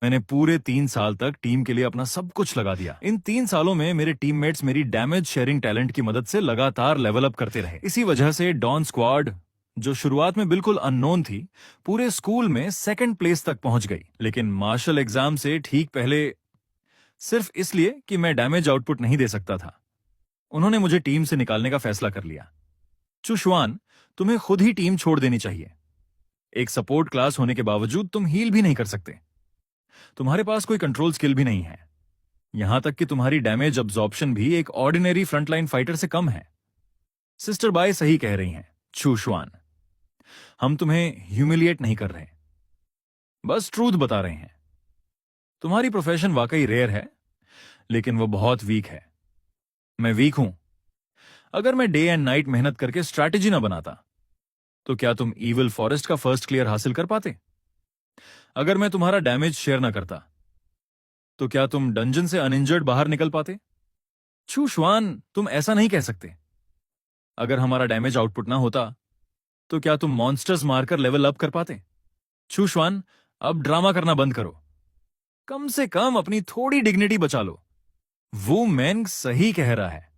मैंने पूरे 3 साल तक टीम के लिए अपना सब कुछ लगा दिया। इन 3 सालों में मेरे टीममेट्स मेरी डैमेज शेयरिंग टैलेंट की मदद से लगातार लेवल अप करते रहे। इसी वजह से डॉन स्क्वाड, जो शुरुआत में बिल्कुल अननोन थी, पूरे स्कूल में सेकंड प्लेस तक पहुंच गई। लेकिन मार्शल एग्जाम से ठीक पहले, सिर्फ इसलिए कि मैं डैमेज आउटपुट नहीं दे सकता था, उन्होंने मुझे टीम से निकालने का फैसला कर लिया। चुशवान, तुम्हें खुद ही टीम छोड़ देनी चाहिए। एक सपोर्ट क्लास होने के बावजूद तुम हील भी नहीं कर सकते। तुम्हारे पास कोई कंट्रोल स्किल भी नहीं है। यहां तक कि तुम्हारी डैमेज अब्जॉर्प्शन भी एक ऑर्डिनरी फ्रंटलाइन फाइटर से कम है। सिस्टर बाय सही कह रही हैं, चुशवान। हम तुम्हें ह्यूमिलिएट नहीं कर रहे, बस ट्रूथ बता रहे हैं। तुम्हारी प्रोफेशन वाकई रेयर है, लेकिन वो बहुत वीक है। मैं वीक हूं। अगर मैं डे एंड नाइट मेहनत करके स्ट्रैटेजी ना बनाता, तो क्या तुम ईविल फॉरेस्ट का फर्स्ट क्लियर हासिल कर पाते? अगर मैं तुम्हारा डैमेज शेयर ना करता, तो क्या तुम डंजन से अनइंजर्ड बाहर निकल पाते? चुशवान, तुम ऐसा नहीं कह सकते। अगर हमारा डैमेज आउटपुट ना होता, तो क्या तुम मॉन्स्टर्स मारकर लेवल अप कर पाते? चुशवान, अब ड्रामा करना बंद करो। कम से कम अपनी थोड़ी डिग्निटी बचा लो। वो मैन सही कह रहा है।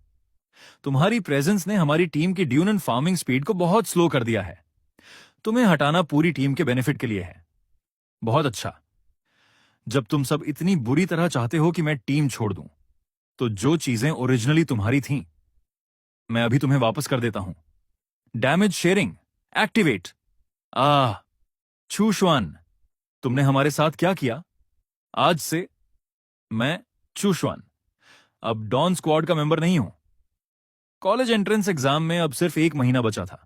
तुम्हारी प्रेजेंस ने हमारी टीम की ड्यून एंड फार्मिंग स्पीड को बहुत स्लो कर दिया है। तुम्हें हटाना पूरी टीम के बेनिफिट के लिए है। बहुत अच्छा। जब तुम सब इतनी बुरी तरह चाहते हो कि मैं टीम छोड़ दूं, तो जो चीजें ओरिजिनली तुम्हारी थीं, मैं अभी तुम्हें वापस कर देता हूं। Damage sharing activate. आह, चुशवान, तुमने हमारे साथ क्या किया? आज से मैं, चुशवान, अब डॉन स्क्वाड का मेंबर नहीं हूं। कॉलेज एंट्रेंस एग्जाम में अब सिर्फ 1 महीना बचा था।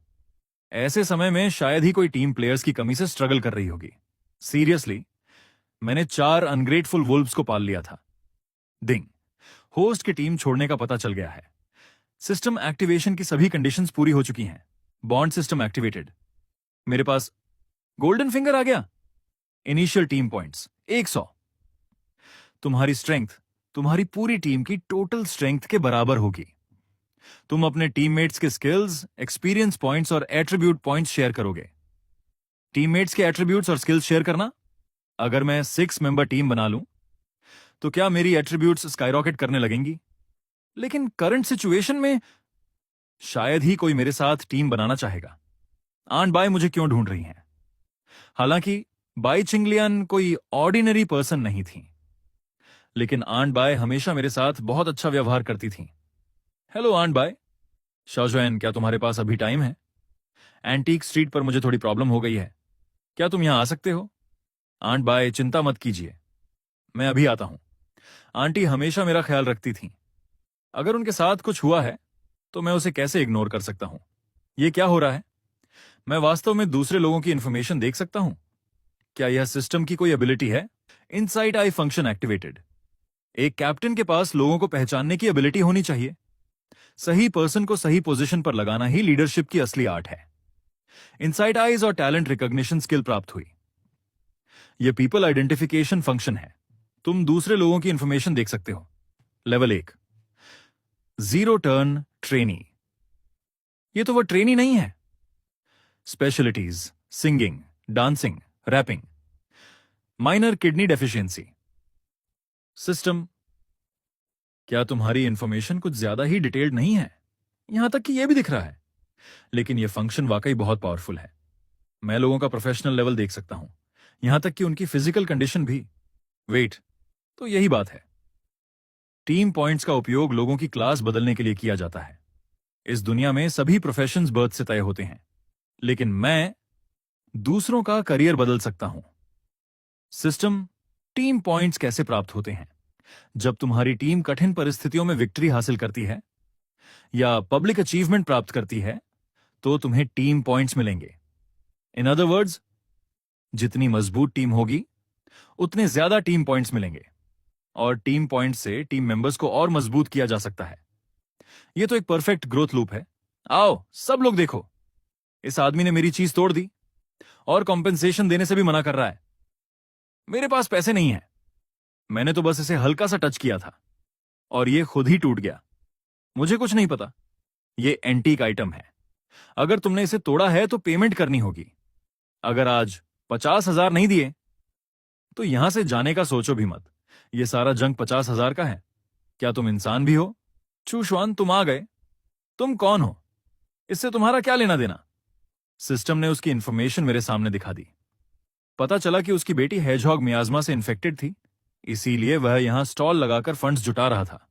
ऐसे समय में शायद ही कोई टीम प्लेयर्स की कमी से स्ट्रगल कर रही होगी। सीरियसली, मैंने 4 अनग्रेटफुल वुल्व्स को पाल लिया था। डिंग, होस्ट की टीम छोड़ने का पता चल गया है। सिस्टम एक्टिवेशन की सभी कंडीशंस पूरी हो चुकी हैं। Bond system activated. मेरे पास गोल्डन फिंगर आ गया। Initial team points 100। तुम्हारी स्ट्रेंथ तुम्हारी पूरी टीम की टोटल स्ट्रेंथ के बराबर होगी। तुम अपने टीममेट्स के स्किल्स, एक्सपीरियंस पॉइंट्स और एट्रीब्यूट पॉइंट्स शेयर करोगे। टीममेट्स के एट्रीब्यूट्स और स्किल्स शेयर करना। अगर मैं 6 मेंबर टीम बना लूं, तो क्या मेरी एट्रीब्यूट्स स्काईरॉकेट करने लगेंगी? लेकिन करंट सिचुएशन में शायद ही कोई मेरे साथ टीम बनाना चाहेगा। आंट बाय मुझे क्यों ढूंढ रही हैं? हालांकि बाई चिंगलियन कोई ऑर्डिनरी पर्सन नहीं थी, लेकिन आंट बाय हमेशा मेरे साथ बहुत अच्छा व्यवहार करती थी। Hello aunt bye. शाओजुएन, क्या तुम्हारे पास अभी टाइम है? एंटीक स्ट्रीट पर मुझे थोड़ी प्रॉब्लम हो गई है। क्या तुम यहां आ सकते हो? आंट बाय, चिंता मत कीजिए, मैं अभी आता हूं। आंटी हमेशा मेरा ख्याल रखती थी। अगर उनके साथ कुछ हुआ है, तो मैं उसे कैसे इग्नोर कर सकता हूं? यह क्या हो रहा है? मैं वास्तव में दूसरे लोगों की इंफॉर्मेशन देख सकता हूं? क्या यह सिस्टम की कोई एबिलिटी है? Insight I function activated. एक कैप्टन के पास लोगों को पहचानने की एबिलिटी होनी चाहिए। सही पर्सन को सही पोजीशन पर लगाना ही लीडरशिप की असली आर्ट है। इनसाइट आईज और टैलेंट रिकॉग्निशन स्किल प्राप्त हुई। यह पीपल आइडेंटिफिकेशन फंक्शन है। तुम दूसरे लोगों की इंफॉर्मेशन देख सकते हो। Level 1, zero turn trainee. यह तो वह ट्रेनी नहीं है। Specialities, singing, dancing, rapping. Minor kidney deficiency. System, क्या तुम्हारी इंफॉर्मेशन कुछ ज्यादा ही डिटेल्ड नहीं है? यहां तक कि यह भी दिख रहा है। लेकिन यह फंक्शन वाकई बहुत पावरफुल है। मैं लोगों का प्रोफेशनल लेवल देख सकता हूं, यहां तक कि उनकी फिजिकल कंडीशन भी। वेट, तो यही बात है। टीम पॉइंट्स का उपयोग लोगों की क्लास बदलने के लिए किया जाता है। इस दुनिया में सभी प्रोफेशंस बर्थ से तय होते हैं, लेकिन मैं दूसरों का करियर बदल सकता हूं। सिस्टम, टीम पॉइंट्स कैसे प्राप्त होते हैं? जब तुम्हारी टीम कठिन परिस्थितियों में विक्ट्री हासिल करती है या पब्लिक अचीवमेंट प्राप्त करती है, तो तुम्हें टीम पॉइंट्स मिलेंगे। इन अदर वर्ड्स, जितनी मजबूत टीम होगी, उतने ज्यादा टीम पॉइंट्स मिलेंगे, और टीम पॉइंट्स से टीम मेंबर्स को और मजबूत किया जा सकता है। यह तो एक परफेक्ट ग्रोथ लूप है। आओ सब लोग देखो, इस आदमी ने मेरी चीज तोड़ दी और कॉम्पेंसेशन देने से भी मना कर रहा है। मेरे पास पैसे नहीं है। मैंने तो बस इसे हल्का सा टच किया था और यह खुद ही टूट गया। मुझे कुछ नहीं पता। यह एंटीक आइटम है। अगर तुमने इसे तोड़ा है तो पेमेंट करनी होगी। अगर आज 50,000 नहीं दिए, तो यहां से जाने का सोचो भी मत। ये सारा जंक 50,000 का है। क्या तुम इंसान भी हो? चूशवान, तुम आ गए। तुम कौन हो? इससे तुम्हारा क्या लेना देना? सिस्टम ने उसकी इंफॉर्मेशन मेरे सामने दिखा दी। पता चला कि उसकी बेटी हेजहॉग मियाज्मा से इन्फेक्टेड थी, इसीलिए वह यहां स्टॉल लगाकर फंड्स जुटा रहा था।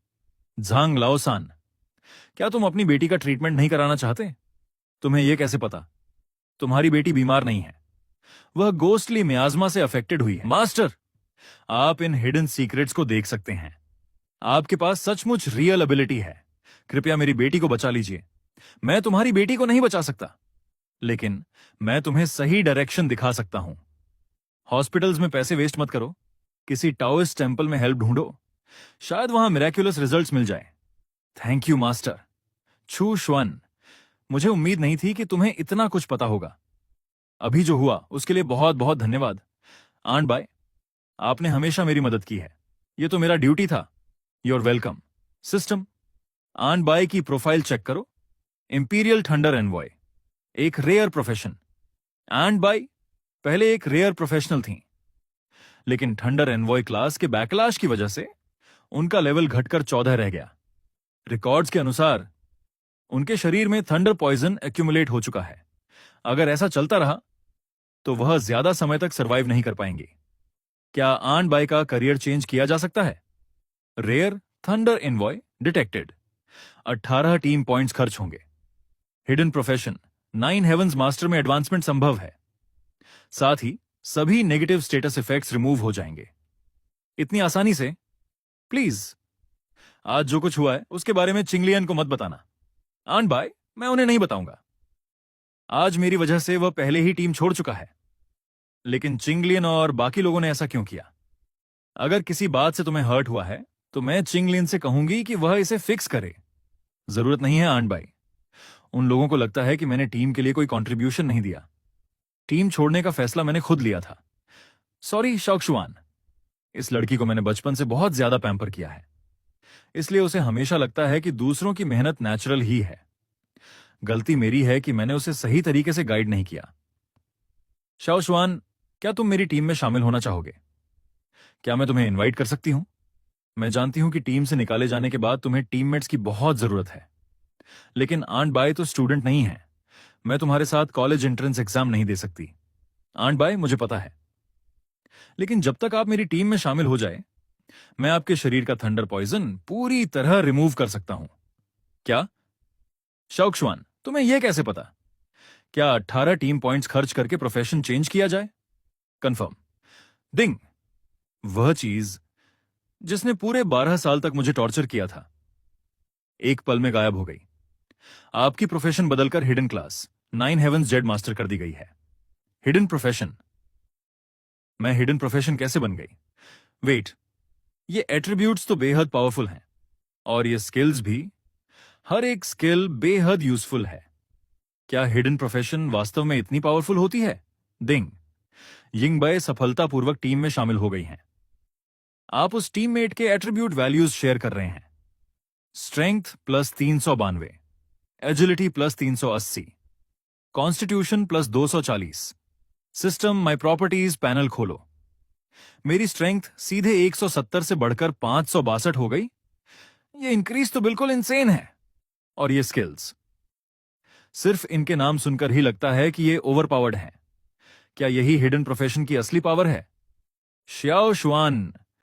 झांग लाओसान, क्या तुम अपनी बेटी का ट्रीटमेंट नहीं कराना चाहते? तुम्हें यह कैसे पता? तुम्हारी बेटी बीमार नहीं है, वह गोस्टली मियाज्मा से अफेक्टेड हुई है। मास्टर, आप इन हिडन सीक्रेट्स को देख सकते हैं। आपके पास सचमुच रियल एबिलिटी है। कृपया मेरी बेटी को बचा लीजिए। मैं तुम्हारी बेटी को नहीं बचा सकता, लेकिन मैं तुम्हें सही डायरेक्शन दिखा सकता हूं। हॉस्पिटल्स में पैसे वेस्ट मत करो। किसी टाओइस्ट टेंपल में हेल्प ढूंढो, शायद वहां मिरेक्युलस रिजल्ट्स मिल जाए। Thank you master. छू श्वन, मुझे उम्मीद नहीं थी कि तुम्हें इतना कुछ पता होगा। अभी जो हुआ उसके लिए बहुत बहुत धन्यवाद। आंट बाय, आपने हमेशा मेरी मदद की है। यह तो मेरा ड्यूटी था। You're welcome. System, Aunt Bye की प्रोफाइल चेक करो। इंपीरियल थंडर एनवॉय, एक रेयर प्रोफेशन। आंट बाय पहले एक रेयर प्रोफेशनल थी, लेकिन थंडर एनवॉय क्लास के बैकलैश की वजह से उनका लेवल घटकर 14 रह गया। रिकॉर्ड्स के अनुसार उनके शरीर में थंडर पॉइजन एक्यूमुलेट हो चुका है। अगर ऐसा चलता रहा तो वह ज्यादा समय तक सरवाइव नहीं कर पाएंगे। क्या आंट बाय का करियर चेंज किया जा सकता है? Rare thunder envoy detected. 18 team points खर्च होंगे। हिडन प्रोफेशन 9 हेवंस मास्टर में एडवांसमेंट संभव है। साथ ही सभी नेगेटिव स्टेटस इफेक्ट्स रिमूव हो जाएंगे। इतनी आसानी से? प्लीज, आज जो कुछ हुआ है उसके बारे में चिंगलियन को मत बताना। आंट बाय, मैं उन्हें नहीं बताऊंगा। आज मेरी वजह से वह पहले ही टीम छोड़ चुका है। लेकिन चिंगलियन और बाकी लोगों ने ऐसा क्यों किया? अगर किसी बात से तुम्हें हर्ट हुआ है तो मैं चिंगलियन से कहूंगी कि वह इसे फिक्स करे। जरूरत नहीं है आंट बाय। उन लोगों को लगता है कि मैंने टीम के लिए कोई कंट्रीब्यूशन नहीं दिया। टीम छोड़ने का फैसला मैंने खुद लिया था। सॉरी शौकशुआन, इस लड़की को मैंने बचपन से बहुत ज्यादा पैम्पर किया है, इसलिए उसे हमेशा लगता है कि दूसरों की मेहनत नेचुरल ही है। गलती मेरी है कि मैंने उसे सही तरीके से गाइड नहीं किया। शौशवान, क्या तुम मेरी टीम में शामिल होना चाहोगे? क्या मैं तुम्हें इनवाइट कर सकती हूं? मैं जानती हूं कि टीम से निकाले जाने के बाद तुम्हें टीममेट्स की बहुत जरूरत है, लेकिन आंट बाय तो स्टूडेंट नहीं है। मैं तुम्हारे साथ कॉलेज एंट्रेंस एग्जाम नहीं दे सकती। आंट बाय, मुझे पता है, लेकिन जब तक आप मेरी टीम में शामिल हो जाए, मैं आपके शरीर का थंडर पॉइजन पूरी तरह रिमूव कर सकता हूं। क्या? शौकशवान, तुम्हें यह कैसे पता? क्या 18 टीम पॉइंट्स खर्च करके प्रोफेशन चेंज किया जाए? कंफर्म। डिंग, वह चीज जिसने पूरे 12 साल तक मुझे टॉर्चर किया था, एक पल में गायब हो गई। आपकी प्रोफेशन बदलकर hidden class 9 heavens jade master कर दी गई है। Hidden profession? मैं हिडन प्रोफेशन कैसे बन गई? वेट, ये एट्रीब्यूट्स तो बेहद पावरफुल हैं, और ये स्किल्स भी। हर एक स्किल बेहद यूजफुल है। क्या हिडन प्रोफेशन वास्तव में इतनी पावरफुल होती है? दिंग, यिंगबय सफलतापूर्वक टीम में शामिल हो गई हैं। आप उस टीममेट के एट्रीब्यूट वैल्यूज शेयर कर रहे हैं। Strength plus 392, agility plus 380, constitution plus 240। System my properties panel खोलो। मेरी स्ट्रेंथ सीधे 170 से बढ़कर 562 हो गई। ये इंक्रीज तो बिल्कुल इंसेन है। और ये स्किल्स, सिर्फ इनके नाम सुनकर ही लगता है कि ये ओवरपावर्ड हैं। क्या यही हिडन प्रोफेशन की असली पावर है? श्याओ शुआन,